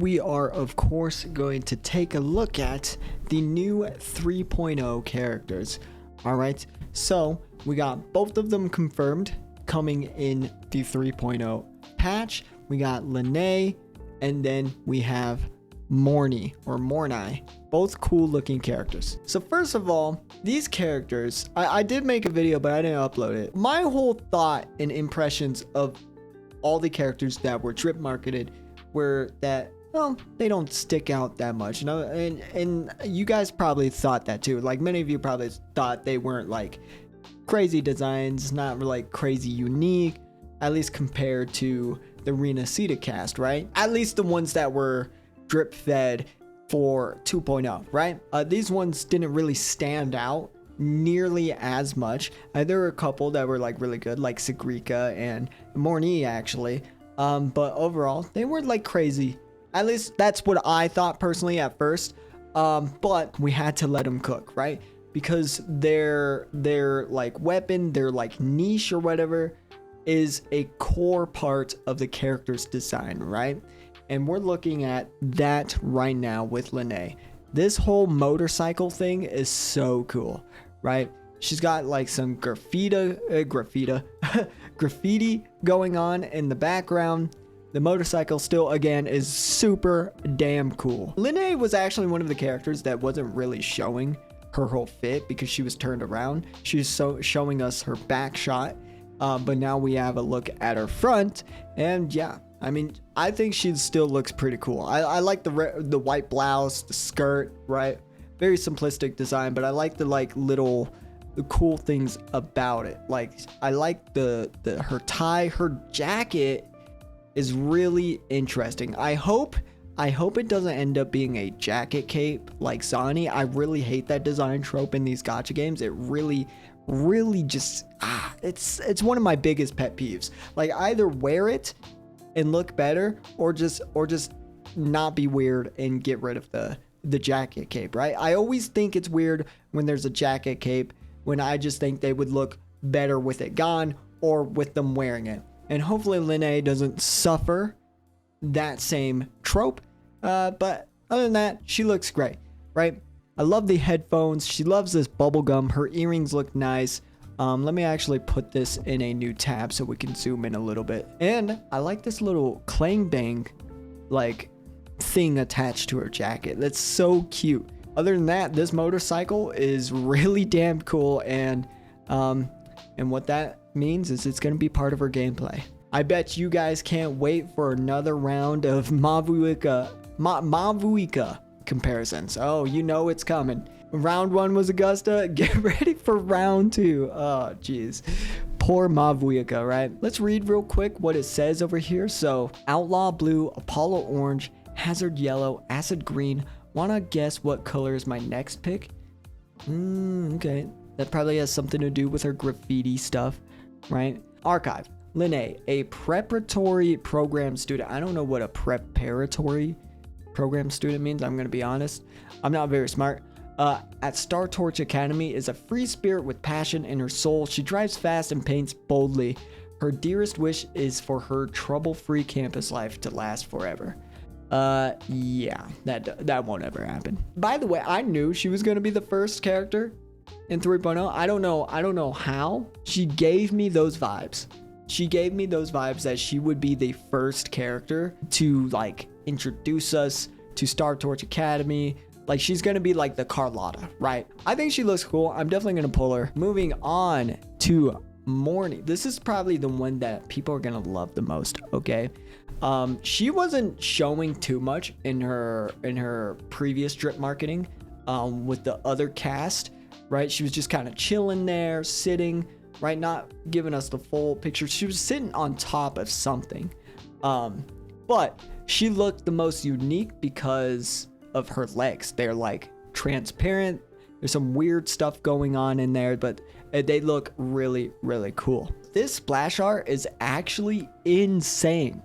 We are, of course, going to take a look at the new 3.0 characters. All right, so we got both of them confirmed coming in the 3.0 patch. We got Lynae, and then we have Mornye or Mornye, both cool looking characters. So first of all, these characters, I did make a video, but I didn't upload it. My whole thought and impressions of all the characters that were drip marketed were that, well, they don't stick out that much, you know, and you guys probably thought that too. Like, many of you probably thought they weren't like crazy designs, not like crazy unique, at least compared to the Lynae cast, right? At least the ones that were drip fed for 2.0, right? These ones didn't really stand out nearly as much. There were a couple that were like really good, like Sigrika and Mornye actually, but overall they weren't like crazy. At least that's what I thought personally at first, but we had to let them cook, right? Because their like weapon, their like niche or whatever is a core part of the character's design, right? And we're looking at that right now with Lynae. This whole motorcycle thing is so cool, right? She's got like some graffiti going on in the background. The motorcycle still, again, is super damn cool. Lynae was actually one of the characters that wasn't really showing her whole fit because she was turned around. She was showing us her back shot, but now we have a look at her front, and yeah, I mean, I think she still looks pretty cool. I like the white blouse, the skirt, right? Very simplistic design, but I like the like the cool things about it. Like, I like her tie, her jacket is really interesting. I hope it doesn't end up being a jacket cape like Zani. I really hate that design trope in these gacha games. It really just it's one of my biggest pet peeves. Like, either wear it and look better, or just not be weird and get rid of the jacket cape, right? I always think it's weird when there's a jacket cape, when I just think they would look better with it gone or with them wearing it. And hopefully Lynae doesn't suffer that same trope, but other than that, she looks great, right? I love the headphones. She loves this bubblegum. Her earrings look nice. Let me actually put this in a new tab so we can zoom in a little bit. And I like this little clang bang like thing attached to her jacket. That's so cute. Other than that, this motorcycle is really damn cool, and what that means is it's going to be part of her gameplay. I bet you guys can't wait for another round of Mavuika comparisons. Oh, you know it's coming. Round 1 was Augusta. Get ready for round 2. Oh, jeez. Poor Mavuika, right? Let's read real quick what it says over here. So, Outlaw Blue, Apollo Orange, Hazard Yellow, Acid Green. Wanna guess what color is my next pick? Okay. That probably has something to do with her graffiti stuff, right? Archive. Lynae, a preparatory program student. I don't know what a preparatory program student means. I'm going to be honest. I'm not very smart. At Star Torch Academy is a free spirit with passion in her soul. She drives fast and paints boldly. Her dearest wish is for her trouble-free campus life to last forever. Yeah, that won't ever happen. By the way, I knew she was going to be the first character in 3.0. I don't know how. She gave me those vibes. She gave me those vibes that she would be the first character to like introduce us to Star Torch Academy. Like, she's gonna be like the Carlotta, right? I think she looks cool. I'm definitely gonna pull her. Moving on to Mornye. This is probably the one that people are gonna love the most, okay? She wasn't showing too much in her previous drip marketing with the other cast, right? She was just kind of chilling there, sitting, right? Not giving us the full picture. She was sitting on top of something. But she looked the most unique because of her legs. They're like transparent. There's some weird stuff going on in there, but they look really, really cool. This splash art is actually insane.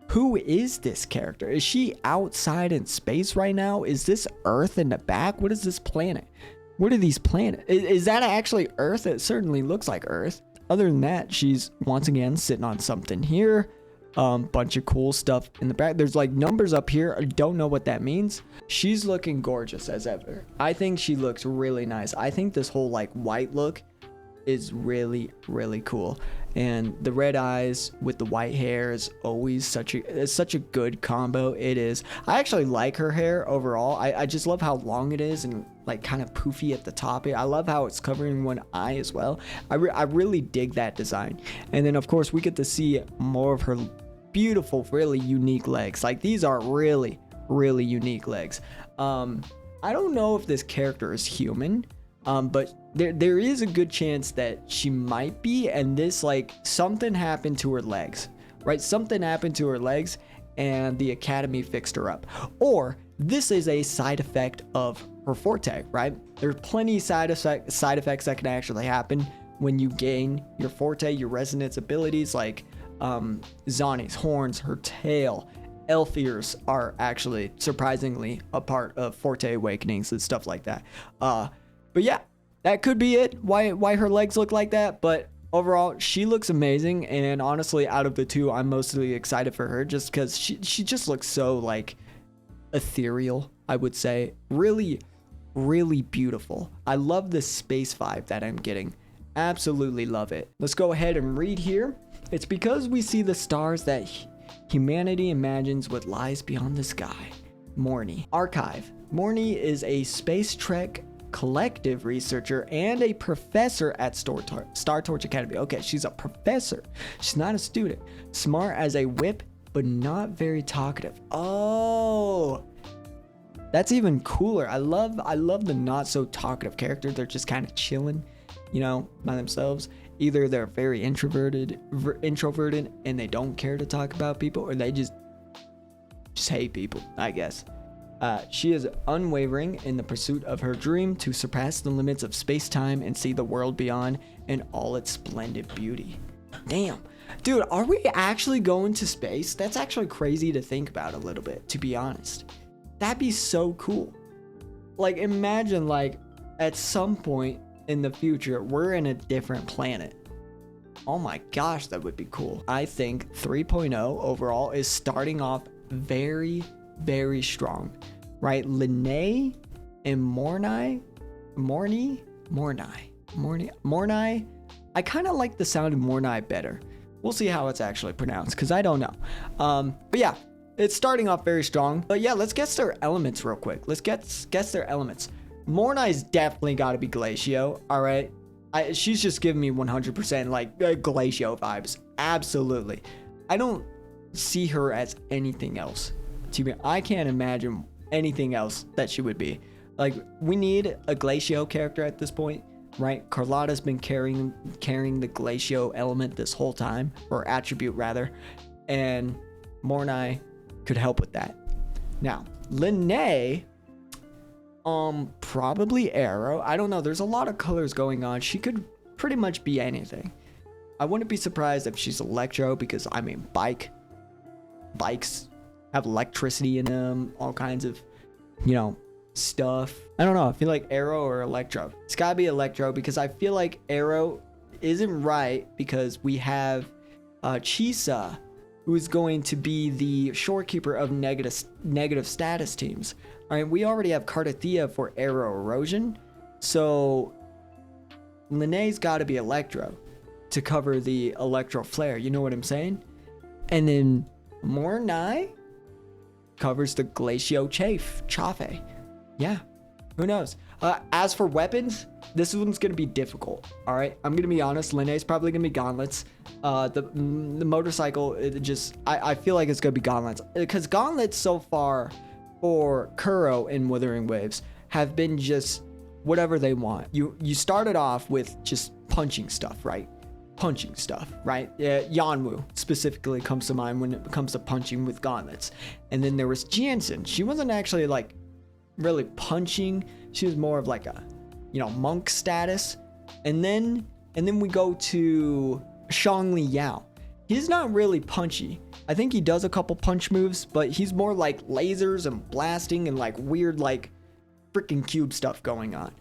Who is this character? Is she outside in space right now? Is this Earth in the back? What is this planet? What are these planets? Is that actually Earth? It certainly looks like Earth. Other than that, she's once again sitting on something here. Bunch of cool stuff in the back. There's like numbers up here. I don't know what that means. She's looking gorgeous as ever. I think she looks really nice. I think this whole like white look is really, really cool. And the red eyes with the white hair is always such a good combo. It is. I actually like her hair overall. I just love how long it is and like kind of poofy at the top. I love how it's covering one eye as well. I really dig that design. And then of course we get to see more of her beautiful, really unique legs. Like these are really, really unique legs. I don't know if this character is human. But there is a good chance that she might be, and this like something happened to her legs, right? Something happened to her legs and the academy fixed her up. Or this is a side effect of her forte, right? There's plenty of side effects that can actually happen when you gain your forte, your resonance abilities, like Zani's horns, her tail. Elf ears are actually surprisingly a part of forte awakenings and stuff like that. But yeah, that could be it. Why her legs look like that. But overall, she looks amazing. And honestly, out of the two, I'm mostly excited for her just because she just looks so like ethereal, I would say. Really, really beautiful. I love the space vibe that I'm getting. Absolutely love it. Let's go ahead and read here. It's because we see the stars that humanity imagines what lies beyond the sky. Mornye. Archive. Mornye is a space trek collective researcher and a professor at Star Torch Academy. Okay, she's a professor. She's not a student. Smart as a whip, but not very talkative. Oh, that's even cooler. I love the not so talkative characters. They're just kind of chilling, you know, by themselves. Either they're very introverted and they don't care to talk about people, or they just hate people, I guess. She is unwavering in the pursuit of her dream to surpass the limits of space-time and see the world beyond in all its splendid beauty. Damn. Dude, are we actually going to space? That's actually crazy to think about a little bit, to be honest. That'd be so cool. Like, imagine, like, at some point in the future, we're in a different planet. Oh my gosh, that would be cool. I think 3.0 overall is starting off very, very strong, right? Lynae and Mornye. I kind of like the sound of Mornye better. We'll see how it's actually pronounced because I don't know. But yeah, it's starting off very strong. But yeah, let's guess their elements real quick. Let's guess their elements. Mornye's definitely got to be Glacio. All right. She's just giving me 100% like Glacio vibes. Absolutely. I don't see her as anything else. I can't imagine anything else that she would be. Like, we need a Glacio character at this point, right? Carlotta's been carrying the Glacio element this whole time, or attribute rather, and Mornye could help with that. Now, Lynae, probably Arrow. I don't know. There's a lot of colors going on. She could pretty much be anything. I wouldn't be surprised if she's Electro because, I mean, bikes have electricity in them, all kinds of, you know, stuff. I don't know. I feel like Arrow or Electro. It's gotta be Electro because I feel like Arrow isn't right because we have Chisa, who is going to be the shorekeeper of negative status teams. All right, we already have Cardathea for Arrow Erosion, so Lynae's got to be Electro to cover the Electro Flare. You know what I'm saying? And then Mornye covers the Glacio Chafe. Yeah, who knows? As for weapons, this one's gonna be difficult. All right, I'm gonna be honest. Lynae's probably gonna be gauntlets. The motorcycle, I feel like it's gonna be gauntlets because gauntlets so far for Kuro in Withering Waves have been just whatever they want. You started off with just punching stuff, right? Yanwu specifically comes to mind when it comes to punching with gauntlets. And then there was Jansen. She wasn't actually like really punching. She was more of like a, you know, monk status. And then we go to Shangli Yao. He's not really punchy. I think he does a couple punch moves, but he's more like lasers and blasting and like weird like freaking cube stuff going on.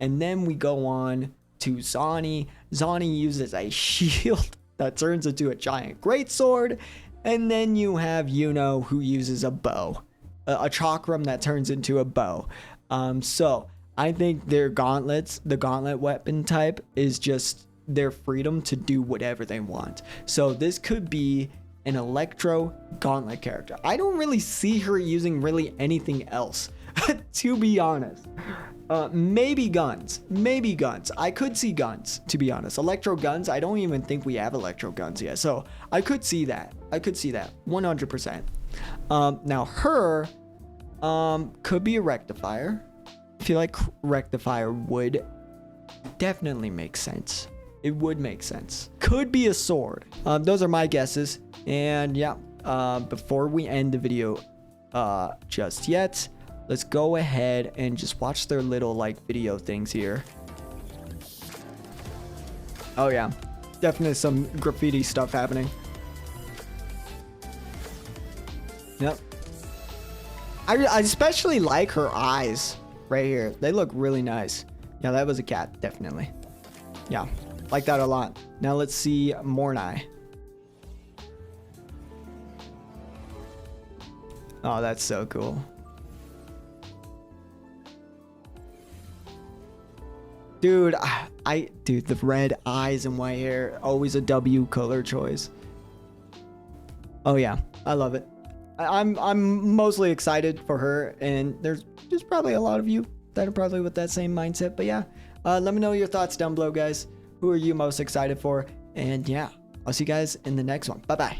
And then we go on to Zani. Zani uses a shield that turns into a giant greatsword, And then you have Yuno, who uses a bow, a chakram that turns into a bow. So I think their gauntlets, the gauntlet weapon type, is just their freedom to do whatever they want. So this could be an electro gauntlet character. I don't really see her using really anything else, to be honest. Maybe guns. I could see guns, to be honest. Electro guns, I don't even think we have electro guns yet. So I could see that. 100%. Now her could be a rectifier. I feel like rectifier would definitely make sense. It would make sense. Could be a sword. Those are my guesses. And yeah, before we end the video just yet, let's go ahead and just watch their little like video things here. Oh yeah, definitely some graffiti stuff happening. Yep. I especially like her eyes right here. They look really nice. Yeah, that was a cat, definitely. Yeah, like that a lot. Now let's see Mornye. Oh, that's so cool. Dude, dude, the red eyes and white hair, always a W color choice. Oh yeah, I love it. I'm mostly excited for her, and there's probably a lot of you that are probably with that same mindset. But yeah, let me know your thoughts down below, guys. Who are you most excited for? And yeah, I'll see you guys in the next one. Bye bye.